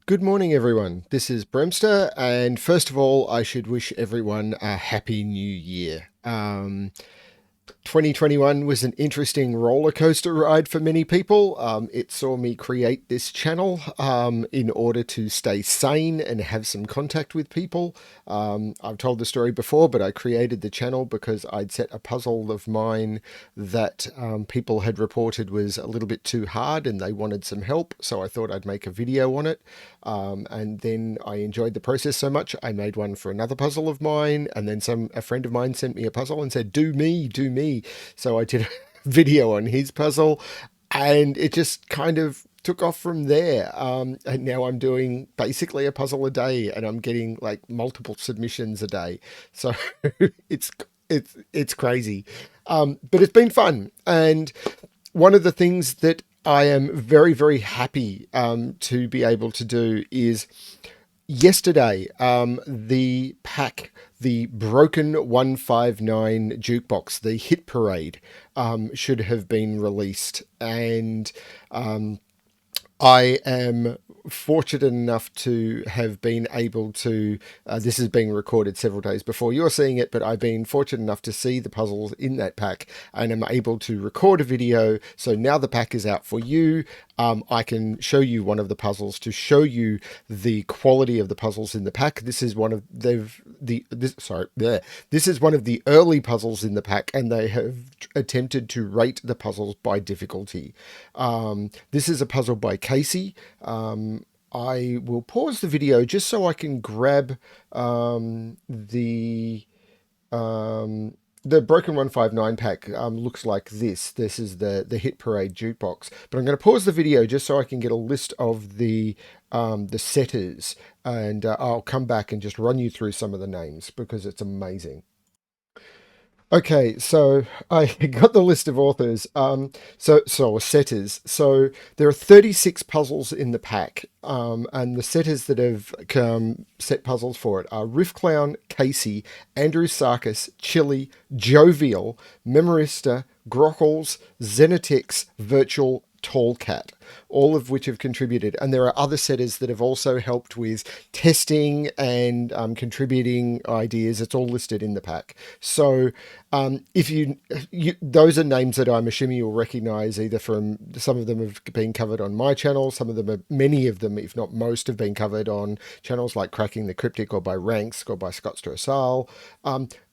Good morning, everyone. This is Bremster, and first of all, I should wish everyone a happy new year. 2021 was an interesting roller coaster ride for many people. It saw me create this channel in order to stay sane and have some contact with people. I've told the story before, but I created the channel because I'd set a puzzle of mine that people had reported was a little bit too hard and they wanted some help. So I thought I'd make a video on it. And then I enjoyed the process so much, I made one for another puzzle of mine. And then a friend of mine sent me a puzzle and said, do me, do me. So I did a video on his puzzle and it just kind of took off from there. And now I'm doing basically a puzzle a day and I'm getting like multiple submissions a day. So it's, it's crazy. But it's been fun. And one of the things that I am very, very happy to be able to do is yesterday, the pack, the Broken 159 Jukebox, the hit parade, should have been released. And I am fortunate enough to have been able to, this is being recorded several days before you're seeing it, but I've been fortunate enough to see the puzzles in that pack and am able to record a video. So now the pack is out for you. I can show you one of the puzzles to show you the quality of the puzzles in the pack. This is one of this is one of the early puzzles in the pack, and they have attempted to rate the puzzles by difficulty. This is a puzzle by Casey. I will pause the video just so I can grab the Broken 159 pack. Looks like this. This is the Hit Parade Jukebox. But I'm going to pause the video just so I can get a list of the setters, and I'll come back and just run you through some of the names because it's amazing. Okay, so I got the list of authors, so setters. So there are 36 puzzles in the pack, and the setters that have set puzzles for it are Riff Clown, Casey, Andrew Sarkis, Chili, Jovial, Memorista, Grockles, Zenitix, Virtual, Tall Cat, all of which have contributed. And there are other setters that have also helped with testing and contributing ideas. It's all listed in the pack. So if those are names that I'm assuming you'll recognize either from, some of them have been covered on my channel, many of them, if not most, have been covered on channels like Cracking the Cryptic or by Ranks or by Scott Strossal.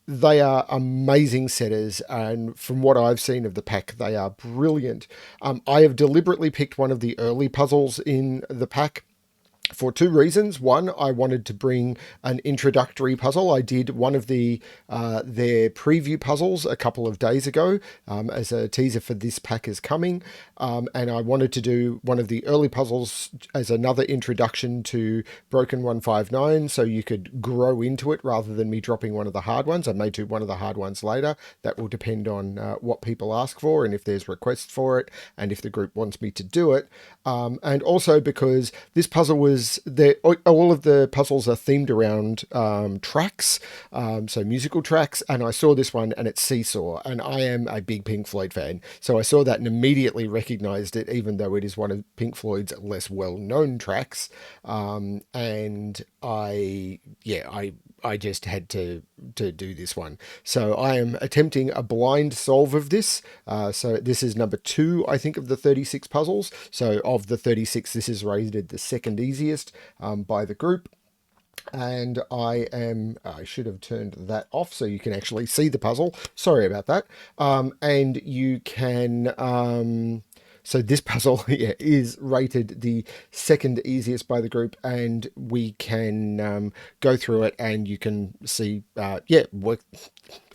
They are amazing setters, and from what I've seen of the pack, they are brilliant. I have deliberately picked one of the early puzzles in the pack for two reasons. One, I wanted to bring an introductory puzzle. I did one of their preview puzzles a couple of days ago as a teaser for this pack is coming. And I wanted to do one of the early puzzles as another introduction to Broken 159 so you could grow into it rather than me dropping one of the hard ones. I may do one of the hard ones later. That will depend on what people ask for and if there's requests for it and if the group wants me to do it. And also because this puzzle was all of the puzzles are themed around tracks, so musical tracks, and I saw this one and it's Seesaw, and I am a big Pink Floyd fan, so I saw that and immediately recognized it, even though it is one of Pink Floyd's less well-known tracks. And I just had to do this one. So I am attempting a blind solve of this. So this is number 2, I think, of the 36 puzzles. So of the 36, this is rated the second easiest by the group. And I should have turned that off so you can actually see the puzzle. Sorry about that. And you can... So this puzzle is rated the second easiest by the group, and we can go through it and you can see, I'm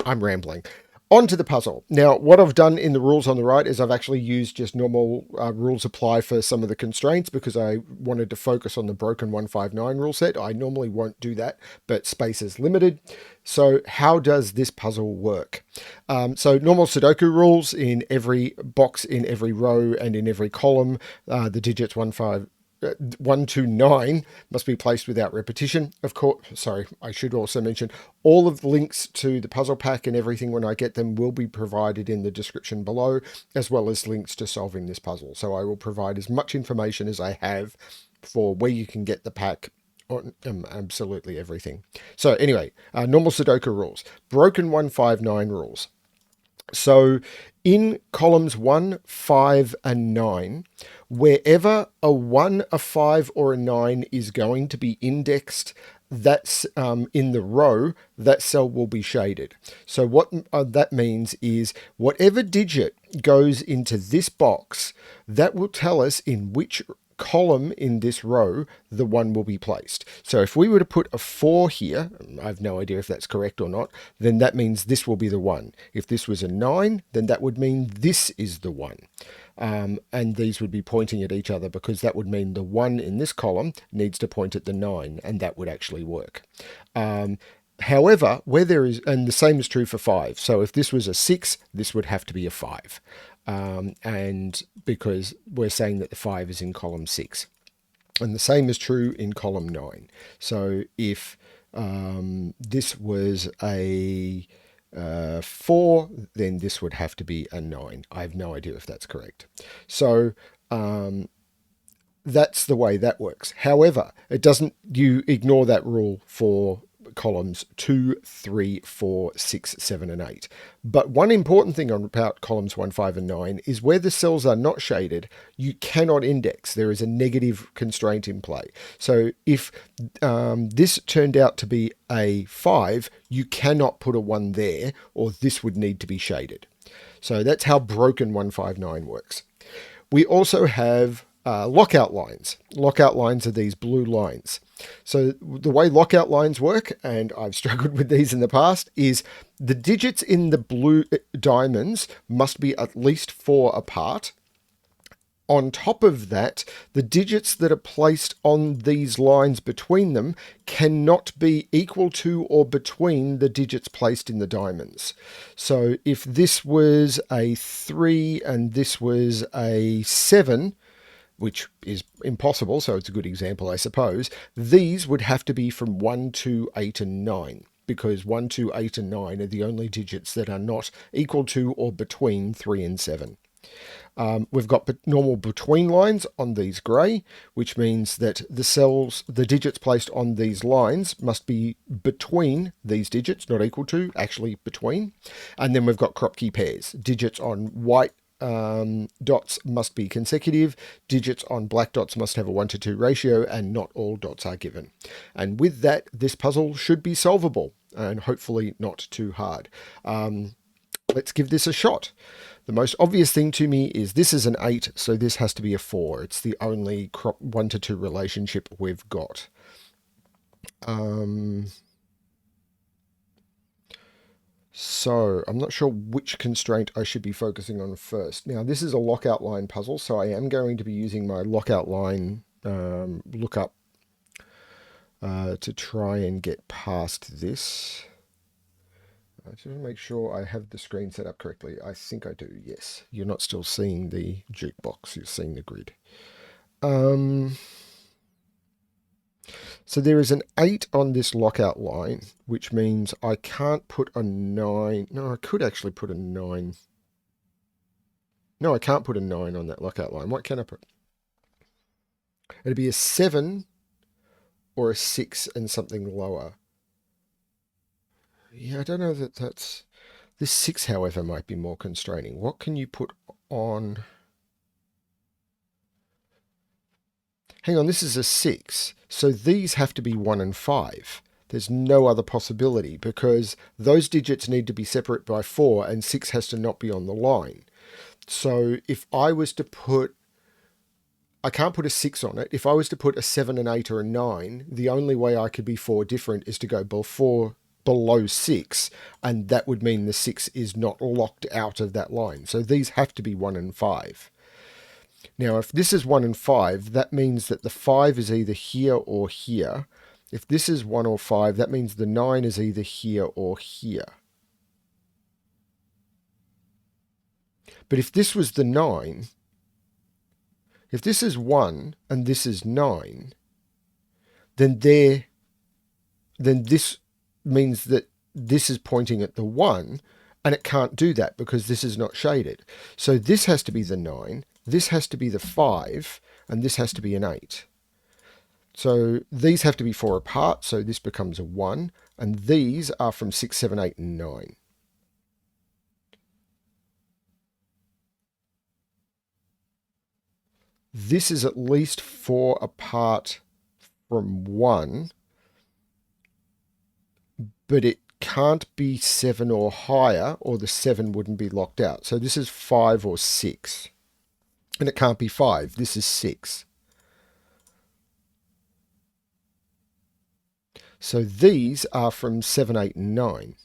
rambling. On to the puzzle. Now, what I've done in the rules on the right is I've actually used just normal rules apply for some of the constraints because I wanted to focus on the Broken 159 rule set. I normally won't do that, but space is limited. So how does this puzzle work? So normal Sudoku rules: in every box, in every row, and in every column, the digits 1 to 9 must be placed without repetition. Of course, sorry, I should also mention all of the links to the puzzle pack and everything when I get them will be provided in the description below, as well as links to solving this puzzle. So I will provide as much information as I have for where you can get the pack on absolutely everything. So anyway, normal Sudoku rules. Broken 159 rules. So in columns 1, 5, and 9, wherever a 1, a 5, or a 9 is going to be indexed, that's in the row, that cell will be shaded. So what that means is whatever digit goes into this box, that will tell us in which column in this row the 1 will be placed. So if we were to put a 4 here, I have no idea if that's correct or not, then that means this will be the 1. If this was a 9, then that would mean this is the 1. And these would be pointing at each other, because that would mean the 1 in this column needs to point at the 9, and that would actually work. However, where there is, and the same is true for 5. So if this was a 6, this would have to be a 5. And because we're saying that the 5 is in column 6. And the same is true in column 9. So if this was a 4, then this would have to be a 9. I have no idea if that's correct. So that's the way that works. However, it doesn't, you ignore that rule for columns 2, 3, 4, 6, 7, and 8. But one important thing about columns 1, 5, and 9 is where the cells are not shaded, you cannot index. There is a negative constraint in play. So if this turned out to be a 5, you cannot put a 1 there, or this would need to be shaded. So that's how broken 159 works. We also have lockout lines. Lockout lines are these blue lines. So the way lockout lines work, and I've struggled with these in the past, is the digits in the blue diamonds must be at least 4 apart. On top of that, the digits that are placed on these lines between them cannot be equal to or between the digits placed in the diamonds. So if this was a 3 and this was a 7, which is impossible, so it's a good example, I suppose, these would have to be from 1, 2, 8, and 9, because 1, 2, 8, and 9 are the only digits that are not equal to or between 3 and 7. We've got normal between lines on these grey, which means that the digits placed on these lines must be between these digits, not equal to, actually between. And then we've got Kropki pairs. Digits on white dots must be consecutive, digits on black dots must have a 1:2 ratio, and not all dots are given. And with that, this puzzle should be solvable, and hopefully not too hard. Let's give this a shot. The most obvious thing to me is this is an 8, so this has to be a 4. It's the only 1:2 relationship we've got. So I'm not sure which constraint I should be focusing on first. Now, this is a lockout line puzzle, so I am going to be using my lockout line lookup to try and get past this. I just want to make sure I have the screen set up correctly. I think I do, yes. You're not still seeing the jukebox, you're seeing the grid. So there is an 8 on this lockout line, which means I can't put a 9. No, I could actually put a 9. No, I can't put a 9 on that lockout line. What can I put? It'd be a 7 or a 6 and something lower. Yeah, I don't know that that's... This 6, however, might be more constraining. What can you put on... Hang on, this is a 6. So these have to be 1 and 5. There's no other possibility, because those digits need to be separate by 4, and 6 has to not be on the line. So if I was to put... I can't put a 6 on it. If I was to put a 7, an 8, or a 9, the only way I could be 4 different is to go below 6, and that would mean the 6 is not locked out of that line. So these have to be 1 and 5. Now, if this is 1 and 5, that means that the 5 is either here or here. If this is 1 or 5, that means the 9 is either here or here. But if this was the 9, if this is 1 and this is 9, then this means that this is pointing at the 1, and it can't do that because this is not shaded. So this has to be the 9, this has to be the 5, and this has to be an 8. So these have to be 4 apart, so this becomes a 1. And these are from 6, 7, 8, and 9. This is at least 4 apart from 1, but it can't be 7 or higher, or the 7 wouldn't be locked out. So this is 5 or 6. And it can't be 5. This is 6. So these are from 7, 8, and 9.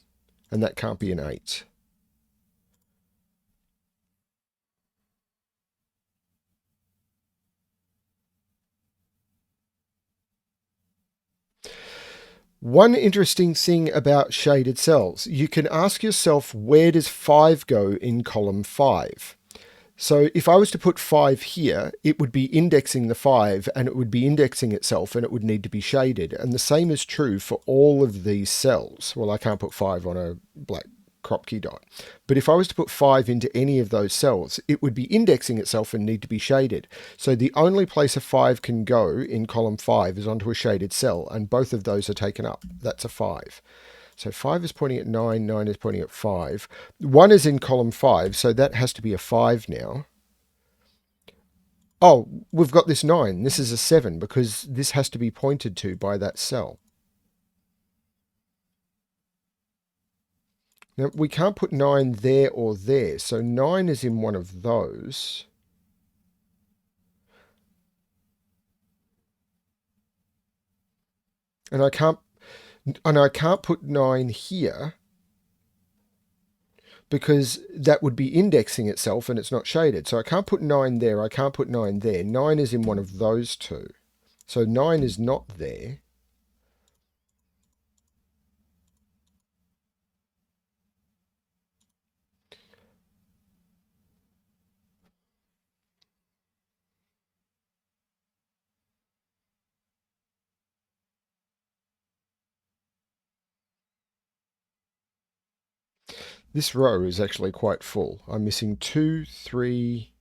And that can't be an 8. One interesting thing about shaded cells, you can ask yourself, where does 5 go in column 5? So if I was to put 5 here, it would be indexing the 5 and it would be indexing itself and it would need to be shaded. And the same is true for all of these cells. Well, I can't put 5 on a black Kropki dot. But if I was to put 5 into any of those cells, it would be indexing itself and need to be shaded. So the only place a 5 can go in column 5 is onto a shaded cell, and both of those are taken up. That's a 5. So 5 is pointing at 9, 9 is pointing at 5. 1 is in column 5, so that has to be a 5 now. Oh, we've got this 9. This is a 7 because this has to be pointed to by that cell. Now, we can't put 9 there or there, so 9 is in one of those. And I can't put 9 here because that would be indexing itself and it's not shaded. So I can't put 9 there, I can't put 9 there. 9 is in one of those two. So 9 is not there. This row is actually quite full. I'm missing 2, 3,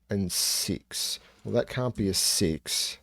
and 6. Well, that can't be a 6.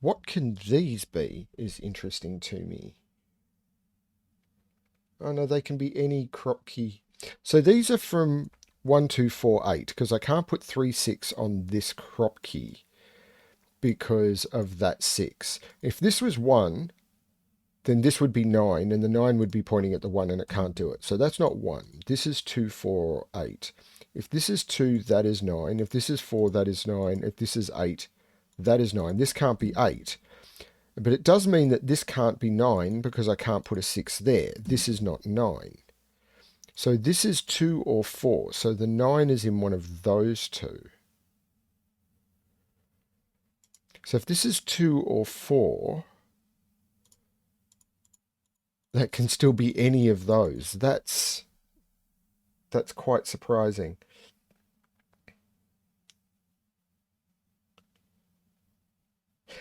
What can these be is interesting to me. Oh no, they can be any Kropki. So these are from 1, 2, 4, 8, because I can't put 3, 6 on this Kropki because of that 6. If this was 1, then this would be 9, and the 9 would be pointing at the 1, and it can't do it. So that's not 1. This is 2, 4, 8. If this is 2, that is 9. If this is 4, that is 9. If this is 8, that is 9. This can't be 8. But it does mean that this can't be 9 because I can't put a 6 there. This is not 9. So this is 2 or 4. So the 9 is in one of those two. So if this is 2 or 4, that can still be any of those. That's quite surprising.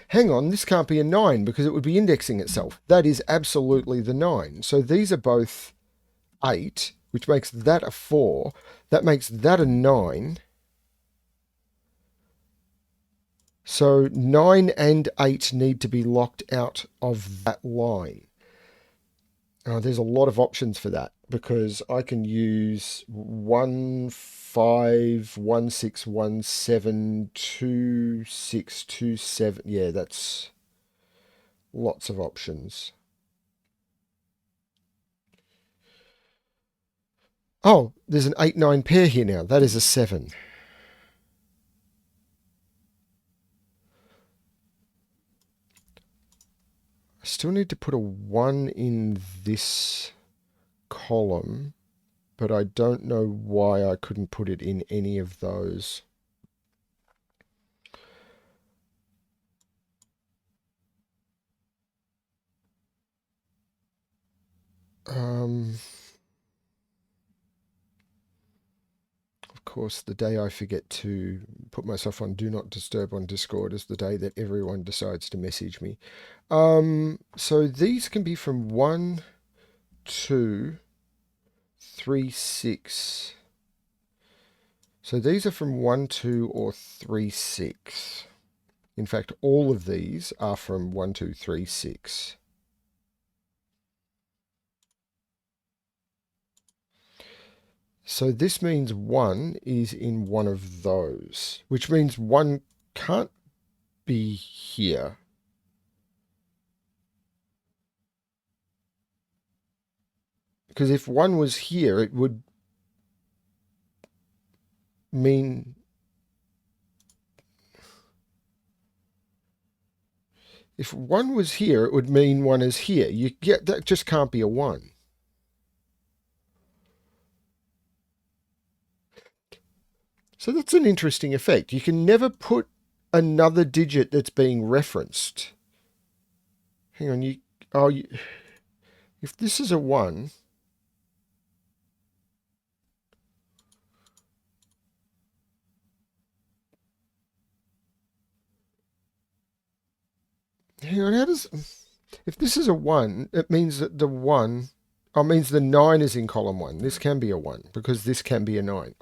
Hang on, this can't be a 9 because it would be indexing itself. That is absolutely the 9. So these are both 8, which makes that a 4. That makes that a 9. So 9 and 8 need to be locked out of that line. There's a lot of options for that because I can use 1, 5, 1, 6, 1, 7, 2, 6, 2, 7. Yeah, that's lots of options. Oh, there's an 8, 9 pair here now. That is a 7. I still need to put a 1 in this column, but I don't know why I couldn't put it in any of those. Of course, the day I forget to put myself on Do Not Disturb on Discord is the day that everyone decides to message me. So these can be from 1, 2, 3, 6. So these are from 1, 2, or 3, 6. In fact, all of these are from 1, 2, 3, 6. So this means 1 is in one of those, which means 1 can't be here. Because if 1 was here, it would mean... If 1 was here, it would mean 1 is here. You get that just can't be a 1. So that's an interesting effect. You can never put another digit that's being referenced. Hang on, if this is a 1, hang on, if this is a 1, it means that the 1, means the 9 is in column 1. This can be a 1 because this can be a 9.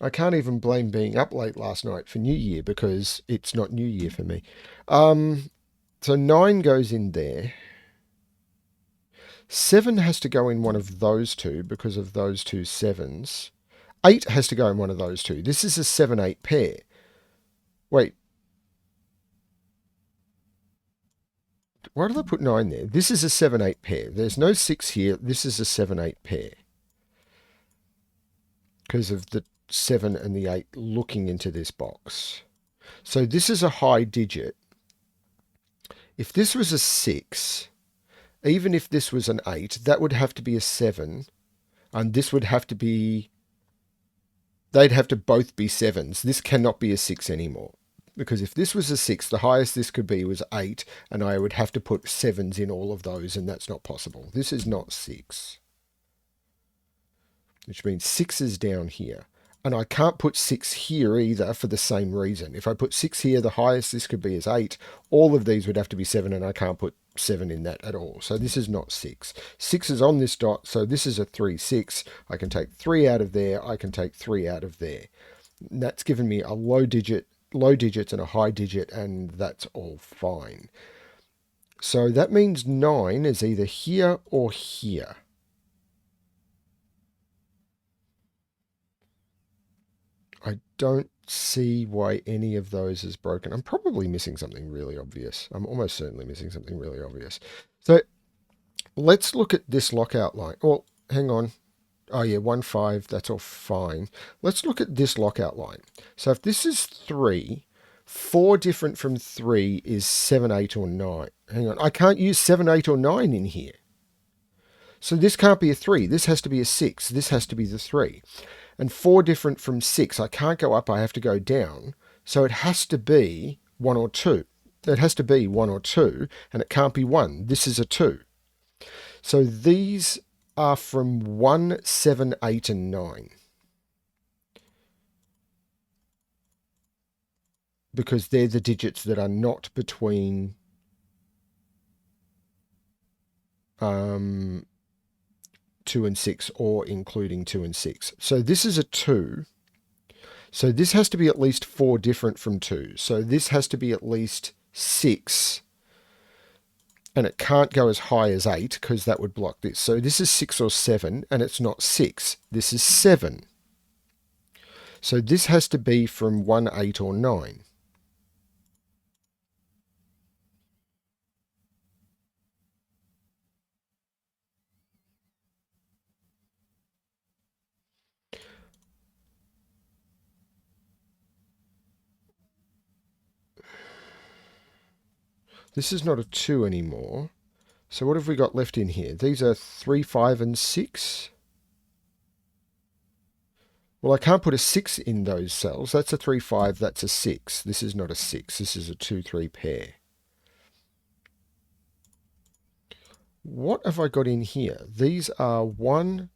I can't even blame being up late last night for New Year because it's not New Year for me. So 9 goes in there. 7 has to go in one of those two because of those two 7s. 8 has to go in one of those two. This is a 7-8 pair. Wait. Why did I put 9 there? This is a 7-8 pair. There's no 6 here. This is a 7-8 pair. Because of the 7 and the 8 looking into this box. So this is a high digit. If this was a 6, even if this was an 8, that would have to be a 7. And this would have to be... They'd have to both be 7s. This cannot be a 6 anymore. Because if this was a 6, the highest this could be was 8, and I would have to put 7s in all of those, and that's not possible. This is not 6. Which means 6 is down here. And I can't put 6 here either for the same reason. If I put 6 here, the highest this could be is 8. All of these would have to be 7, and I can't put 7 in that at all. So this is not 6. 6 is on this dot, so this is a 3, 6. I can take 3 out of there. I can take 3 out of there. And that's given me a low digits and a high digit, and that's all fine. So that means 9 is either here or here. I don't see why any of those is broken. I'm probably missing something really obvious. I'm almost certainly missing something really obvious. So let's look at this lockout line. Well, hang on. Oh yeah, 1, 5, that's all fine. Let's look at this lockout line. So if this is 3, 4 different from 3 is 7, 8, or 9. Hang on, I can't use 7, 8, or 9 in here. So this can't be a 3. This has to be a 6. This has to be the 3. And 4 different from 6. I can't go up, I have to go down. So it has to be 1 or 2. It has to be 1 or 2, and it can't be 1. This is a 2. So these are from 1, 7, 8, and 9. Because they're the digits that are not between 2 and 6, or including 2 and 6. So this is a 2. So this has to be at least 4 different from 2. So this has to be at least 6. And it can't go as high as 8 because that would block this. So this is 6 or 7, and it's not 6. This is 7. So this has to be from 1, 8, or 9. This is not a 2 anymore. So what have we got left in here? These are 3, 5, and 6. Well, I can't put a 6 in those cells. That's a 3, 5, that's a 6. This is not a 6. This is a 2, 3 pair. What have I got in here? These are 1,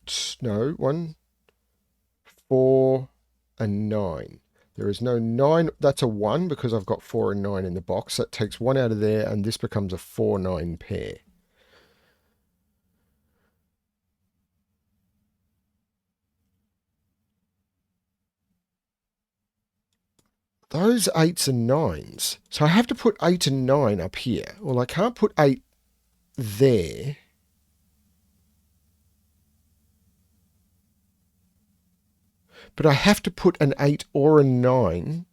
4, and 9. There is no 9. That's a 1 because I've got 4 and 9 in the box. That takes 1 out of there, and this becomes a 4-9 pair. Those 8s and 9s. So I have to put 8 and 9 up here. Well, I can't put 8 there. But I have to put an 8 or a 9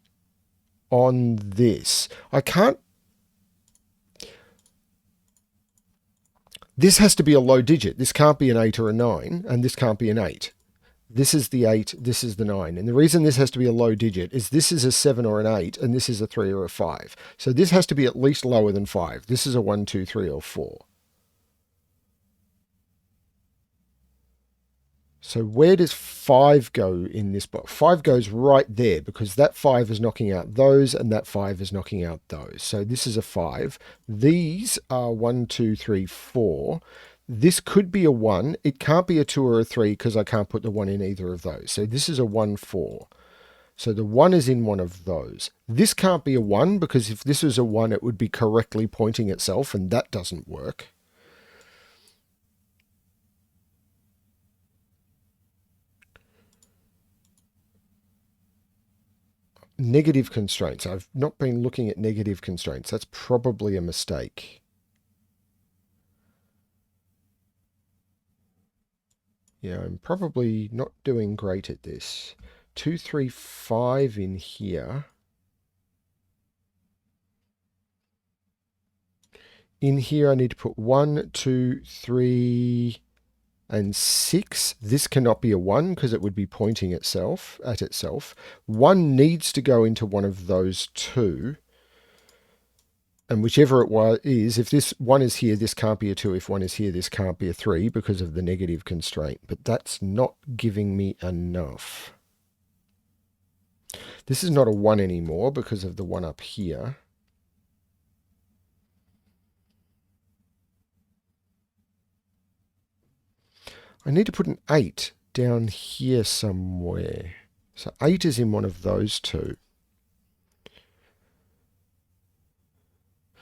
on this. I can't. This has to be a low digit. This can't be an 8 or a 9, and this can't be an 8. This is the 8, this is the 9. And the reason this has to be a low digit is this is a 7 or an 8, and this is a 3 or a 5. So this has to be at least lower than 5. This is a 1, 2, 3, or 4. So where does 5 go in this box? 5 goes right there because that 5 is knocking out those and that 5 is knocking out those. So this is a 5. These are 1, 2, 3, 4. This could be a 1. It can't be a 2 or a 3 because I can't put the 1 in either of those. So this is a 1, 4. So the 1 is in one of those. This can't be a 1 because if this was a 1, it would be correctly pointing itself, and that doesn't work. Negative constraints. I've not been looking at negative constraints. That's probably a mistake. Yeah, I'm probably not doing great at this. 2, 3, 5 in here. In here, I need to put 1, 2, 3, and 6. This cannot be a 1 because it would be pointing itself at itself. 1 needs to go into one of those two. And whichever it is, if this 1 is here, this can't be a 2. If 1 is here, this can't be a 3 because of the negative constraint. But that's not giving me enough. This is not a 1 anymore because of the 1 up here. I need to put an 8 down here somewhere. So 8 is in one of those two.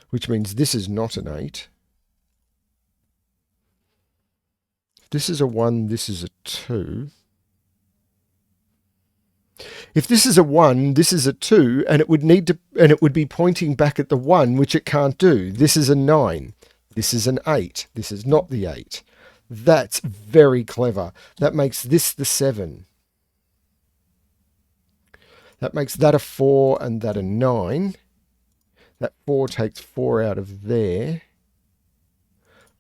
Which means this is not an 8. If this is a 1, this is a 2. If this is a 1, this is a 2, and it would be pointing back at the 1, which it can't do. This is a 9. This is an 8. This is not the 8. That's very clever. That makes this the 7. That makes that a 4 and that a 9. That 4 takes 4 out of there.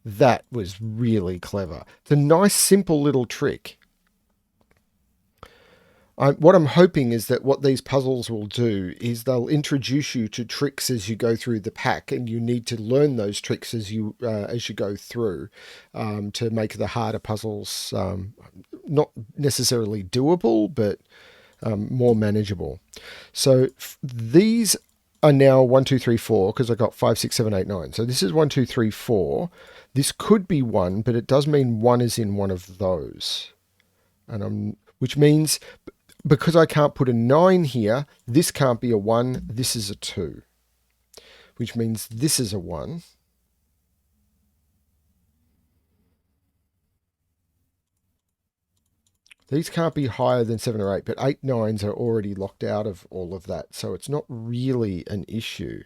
That was really clever. It's a nice, simple little trick. What I'm hoping is that what these puzzles will do is they'll introduce you to tricks as you go through the pack, and you need to learn those tricks as you go through to make the harder puzzles not necessarily doable, but more manageable. So these are now 1, 2, 3, 4 because I got 5, 6, 7, 8, 9. So this is 1, 2, 3, 4. This could be 1, but it does mean 1 is in one of those, which means, because I can't put a 9 here, this can't be a 1, this is a 2. Which means this is a 1. These can't be higher than 7 or 8, but 8, 9s are already locked out of all of that, so it's not really an issue.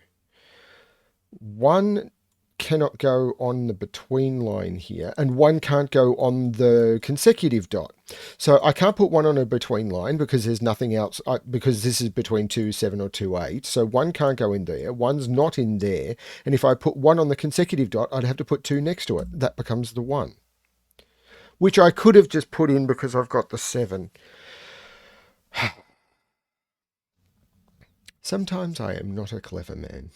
1 cannot go on the between line here, and 1 can't go on the consecutive dot. So I can't put 1 on a between line because there's nothing else, because this is between 2, 7 or 2, 8. So 1 can't go in there, 1's not in there, and if I put 1 on the consecutive dot, I'd have to put 2 next to it. That becomes the 1. Which I could have just put in because I've got the 7. Sometimes I am not a clever man.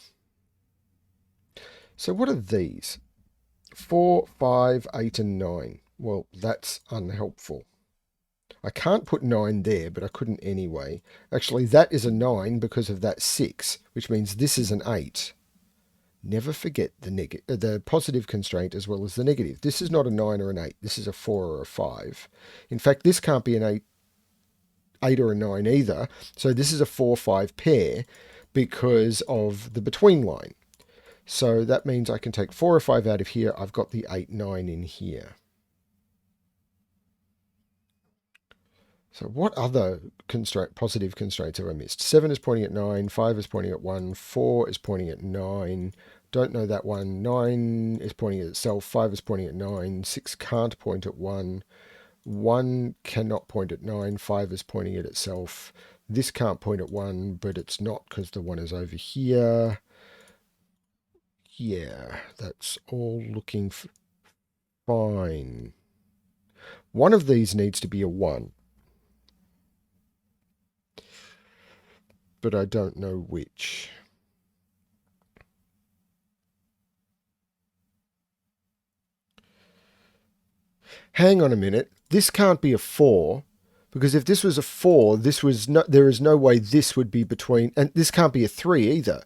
So what are these? 4, 5, 8, and 9. Well, that's unhelpful. I can't put 9 there, but I couldn't anyway. Actually, that is a 9 because of that 6, which means this is an 8. Never forget the positive constraint as well as the negative. This is not a 9 or an 8. This is a 4 or a 5. In fact, this can't be an 8 or a 9 either. So this is a 4-5 pair because of the between line. So that means I can take 4 or 5 out of here. I've got the 8, 9 in here. So what other positive constraints have I missed? 7 is pointing at 9, 5 is pointing at 1, 4 is pointing at 9. Don't know that one. 9 is pointing at itself, 5 is pointing at 9, 6 can't point at 1, 1 cannot point at 9, 5 is pointing at itself. This can't point at 1, but it's not because the 1 is over here. Yeah, that's all looking fine. One of these needs to be a 1. But I don't know which. Hang on a minute. This can't be a 4, because if this was a 4, there is no way this would be between, and this can't be a 3 either.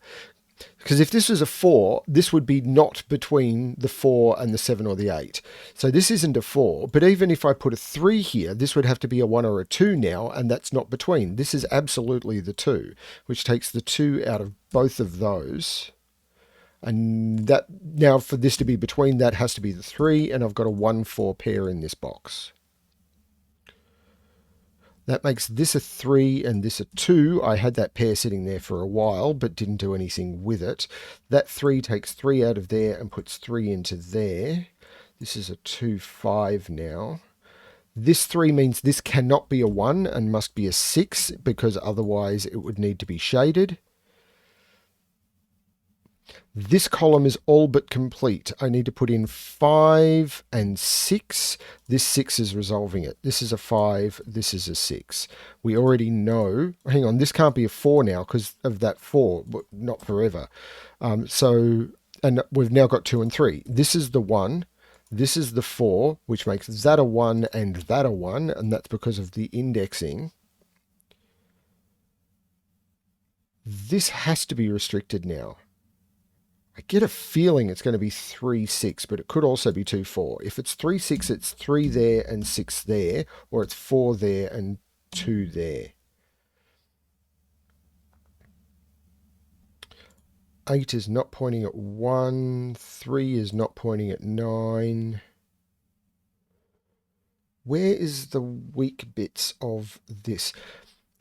Because if this was a 4, this would be not between the 4 and the 7 or the 8. So this isn't a 4, but even if I put a 3 here, this would have to be a 1 or a 2 now, and that's not between. This is absolutely the 2, which takes the 2 out of both of those. And that now for this to be between, that has to be the 3, and I've got a 1-4 pair in this box. That makes this a 3 and this a 2. I had that pair sitting there for a while, but didn't do anything with it. That 3 takes 3 out of there and puts 3 into there. This is a 2-5 now. This 3 means this cannot be a 1 and must be a 6, because otherwise it would need to be shaded. This column is all but complete. I need to put in 5 and 6. This 6 is resolving it. This is a 5. This is a 6. We already know. Hang on, this can't be a 4 now because of that 4, but not forever. And we've now got 2 and 3. This is the 1. This is the 4, which makes that a 1 and that a 1, and that's because of the indexing. This has to be restricted now. I get a feeling it's going to be 3-6, but it could also be 2-4. If it's 3-6, it's 3 there and 6 there, or it's 4 there and 2 there. 8 is not pointing at 1. 3 is not pointing at 9. Where is the weak bits of this?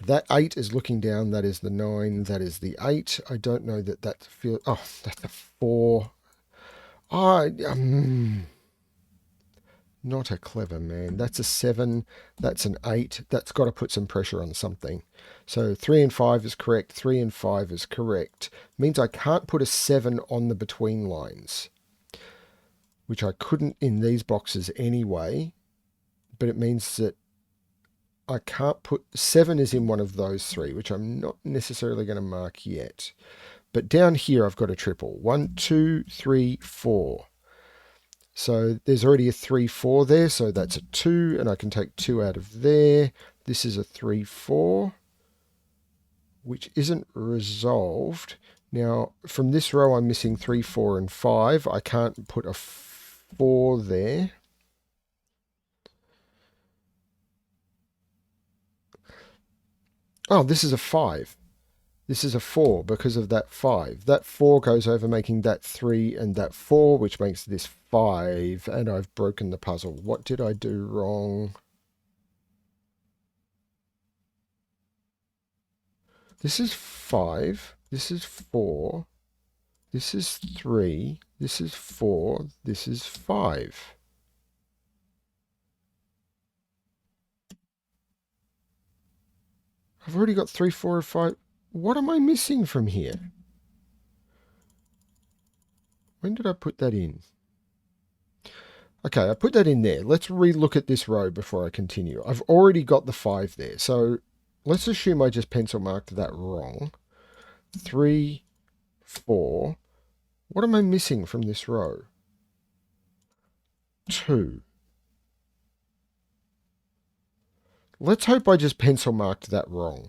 That 8 is looking down. That is the 9. That is the 8. I don't know that that feels... Oh, that's a 4. Not a clever man. That's a 7. That's an 8. That's got to put some pressure on something. So 3 and 5 is correct. 3 and 5 is correct. Means I can't put a 7 on the between lines, which I couldn't in these boxes anyway. But it means that I can't put 7 is in one of those 3, which I'm not necessarily going to mark yet. But down here I've got a triple. 1, 2, 3, 4. So there's already a 3, 4 there, so that's a 2, and I can take 2 out of there. This is a 3, 4, which isn't resolved. Now, from this row I'm missing 3, 4, and 5. I can't put a 4 there. Oh, this is a 5. This is a 4 because of that 5. That 4 goes over making that 3 and that 4, which makes this 5, and I've broken the puzzle. What did I do wrong? This is 5. This is 4. This is 3. This is 4. This is 5. I've already got 3, 4, or 5. What am I missing from here? When did I put that in? Okay, I put that in there. Let's re-look at this row before I continue. I've already got the 5 there. So let's assume I just pencil marked that wrong. 3, 4. What am I missing from this row? 2. Let's hope I just pencil marked that wrong.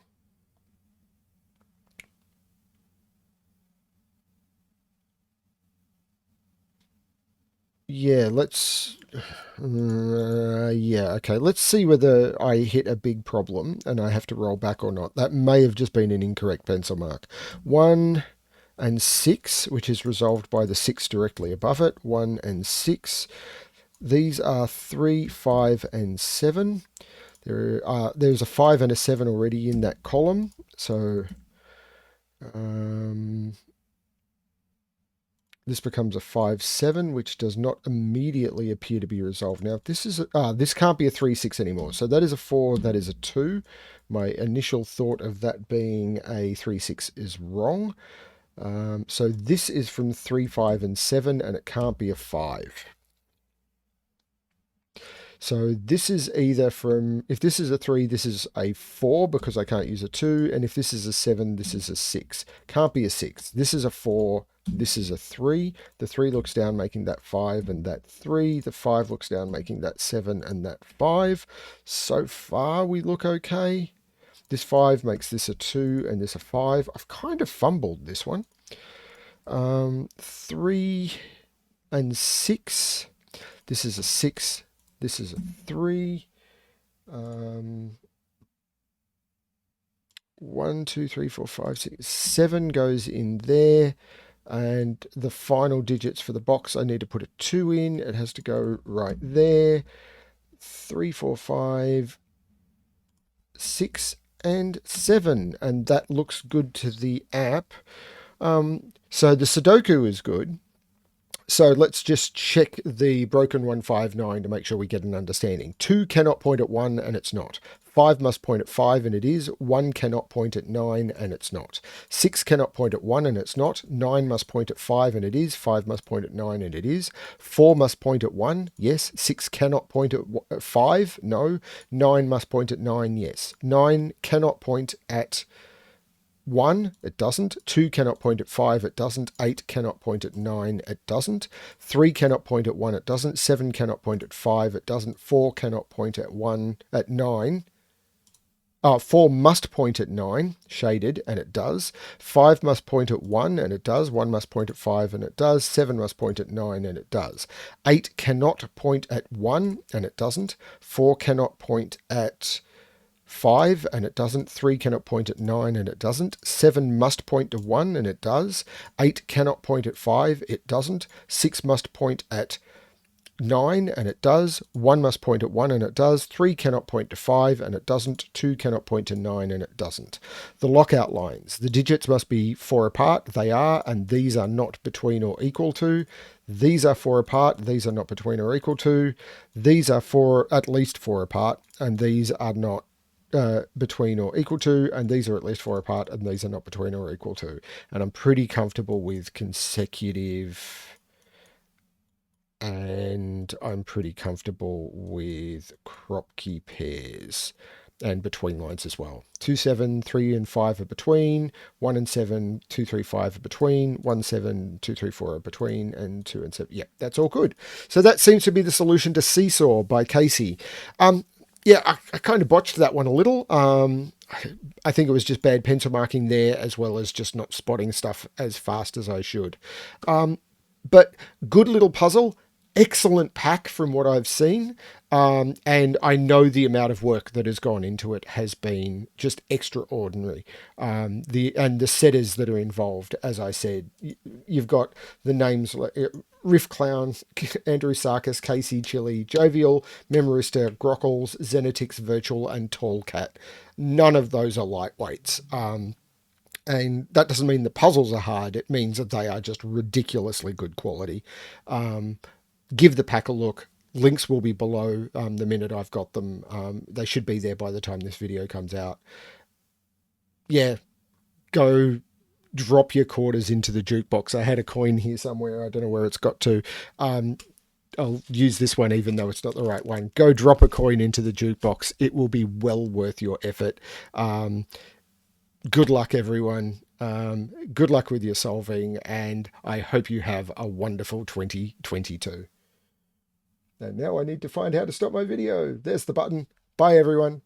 Yeah, yeah, okay. Let's see whether I hit a big problem and I have to roll back or not. That may have just been an incorrect pencil mark. 1 and 6, which is resolved by the 6 directly above it. 1 and 6. These are 3, 5, and 7. There's a 5 and a 7 already in that column. So um, this becomes a 5-7, which does not immediately appear to be resolved. Now, this can't be a 3-6 anymore. So that is a 4, that is a 2. My initial thought of that being a 3-6 is wrong. So this is from 3, 5, and 7, and it can't be a 5. So this is either from, if this is a 3, this is a 4 because I can't use a 2. And if this is a 7, this is a 6. Can't be a 6. This is a 4. This is a 3. The 3 looks down, making that 5 and that 3. The 5 looks down, making that 7 and that 5. So far, we look okay. This 5 makes this a 2 and this a 5. I've kind of fumbled this one. 3 and 6. This is a 6. This is a 3. 1, 2, 3, 4, 5, 6, 7 goes in there. And the final digits for the box, I need to put a 2 in. It has to go right there. 3, 4, 5, 6, and 7. And that looks good to the app. So the Sudoku is good. So let's just check the broken 159 to make sure we get an understanding. 2 cannot point at 1 and it's not. 5 must point at 5 and it is. 1 cannot point at 9 and it's not. 6 cannot point at 1 and it's not. 9 must point at 5 and it is. 5 must point at 9 and it is. 4 must point at 1, yes. 6 cannot point at 5, no. 9 must point at 9, yes. 9 cannot point at 1, it doesn't. 2 cannot point at 5, it doesn't. 8 cannot point at 9, it doesn't. 3 cannot point at 1, it doesn't. 7 cannot point at 5, it doesn't. 4 cannot point at 9. 4 must point at 9, shaded, and it does. 5 must point at 1, and it does. 1 must point at 5, and it does. 7 must point at 9, and it does. 8 cannot point at 1, and it doesn't. 4 cannot point at 5 and it doesn't. 3 cannot point at 9 and it doesn't. 7 must point to 1 and it does. 8 cannot point at 5, it doesn't. 6 must point at 9 and it does. 1 must point at 1 and it does. 3 cannot point to 5 and it doesn't. 2 cannot point to 9 and it doesn't. The lockout lines. The digits must be 4 apart. They are, and these are not between or equal to. These are 4 apart. These are not between or equal to. These are at least 4 apart, and these are not between or equal to, and these are at least 4 apart, and these are not between or equal to. And I'm pretty comfortable with consecutive, and I'm pretty comfortable with Kropki pairs and between lines as well. 2, 7, 3 and 5 are between. 1 and 7, 2, 3, 5 are between. 1, 7, 2, 3, 4 are between, and 2 and 7. Yeah, that's all good. So that seems to be the solution to Seesaw by Casey. Yeah, I kind of botched that one a little. I think it was just bad pencil marking there, as well as just not spotting stuff as fast as I should. But good little puzzle. Excellent pack from what I've seen. And I know the amount of work that has gone into it has been just extraordinary. The setters that are involved, as I said, you've got the names like Riff Clown, Andrew Sarkis, Casey Chili, Jovial, Memorista, Grockles, Zenitix, Virtual, and Tall Cat. None of those are lightweights. And that doesn't mean the puzzles are hard. It means that they are just ridiculously good quality. Give the pack a look. Links will be below the minute I've got them. They should be there by the time this video comes out. Yeah, go drop your quarters into the jukebox. I had a coin here somewhere. I don't know where it's got to. I'll use this one even though it's not the right one. Go drop a coin into the jukebox. It will be well worth your effort. Good luck, everyone. Good luck with your solving, and I hope you have a wonderful 2022. And now I need to find how to stop my video. There's the button. Bye, everyone.